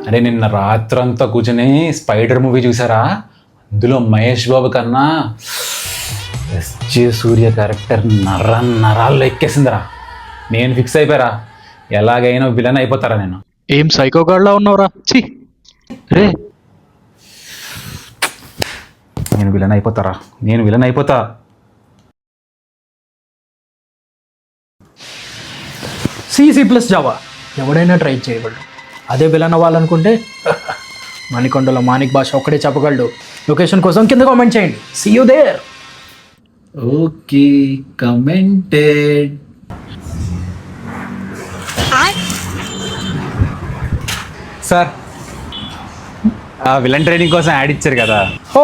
అరే నిన్న రాత్రంతా కూర్చొని స్పైడర్ మూవీ చూసారా? అందులో మహేష్ బాబు కన్నా ఎస్జే సూర్య క్యారెక్టర్ నరాల్లో ఎక్కేసిందిరా. నేను ఫిక్స్ అయిపోయారా, ఎలాగైనా విలన్ అయిపోతారా నేను. ఏం సైకో గాడ్లా ఉన్నావురా? ఛీ రే, నేను విలన్ అయిపోతా. C++ జావా ఎవడైనా ట్రై చేయగలడు. అదే విలన్ అవ్వాలనుకుంటే మణికొండలో మాణిక్ భాష ఒక్కడే చెప్పగలడు. లొకేషన్ కోసం కింద కామెంట్ చేయండి. See you there. Okay, commented. Sir, villain training కోసం యాడ్ ఇచ్చారు కదా. Oh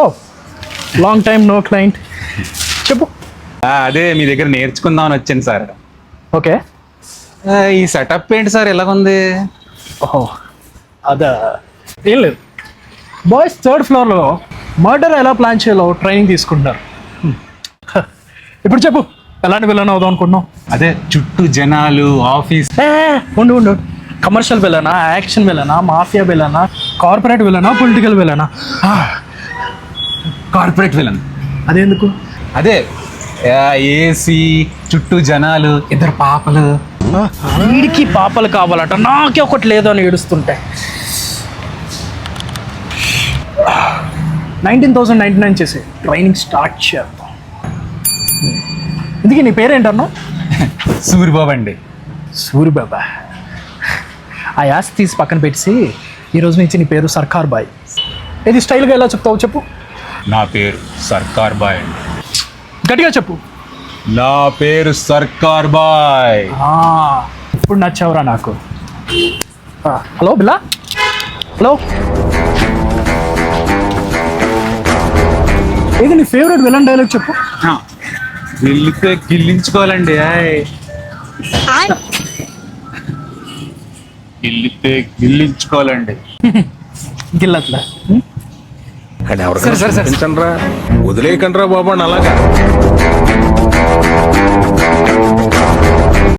long time no client. చెప్పు. అదే మీ దగ్గర నేర్చుకుందామని వచ్చాను సార్. ఓకే. ఈ సెటప్ ఏంటి సార్ ఎలాగుంది? ఓహో అదా, ఏం లేదు. బాయ్స్ 3rd ఫ్లోర్లో మర్డర్ ఎలా ప్లాన్ చేయాలో ట్రైనింగ్ తీసుకుంటున్నారు. ఇప్పుడు చెప్పు, ఎలాంటి విలన్ అవుదాం అనుకుంటున్నావు? అదే చుట్టూ జనాలు, ఆఫీస్. ఉండు. కమర్షియల్ విలనా, యాక్షన్ విలనా, మాఫియా విలనా, కార్పొరేట్ విలనా, పొలిటికల్ విలనా? Corporate villain. అదేందుకు? అదే ఏసీ, చుట్టూ జనాలు, 2 పాపలు. వీడికి పాపలు కావాలట, నాకే ఒకటి లేదు అని ఏడుస్తుంటే. 19,099 చేసి ట్రైనింగ్ స్టార్ట్ చేద్దాం. ఇందుకే నీ పేరేంటన్నా? సూరిబాబు అండి. సూరిబాబా. ఆ యాస్ తీసి పక్కన పెట్టి ఈరోజు నుంచి నీ పేరు సర్కార్ బాయ్. ఇది స్టైల్గా ఎలా చెప్తావు చెప్పు. నా పేరు సర్కార్ బాయ్ అండి. గట్టిగా చెప్పు. నా పేరు సర్కార్ బాయ్. ఇప్పుడు నచ్చావురా నాకు. హలో బిల్లా, హలో. ఏది నీ ఫేవరెట్ విలన్ డైలాగ్ చెప్పు. వెళ్ళితే గిల్లించుకోవాలండి. వెళ్ళితే గిల్లించుకోవాలండి. గిల్లట్లా. వదిలేయకండి రా బాబా అలాగా.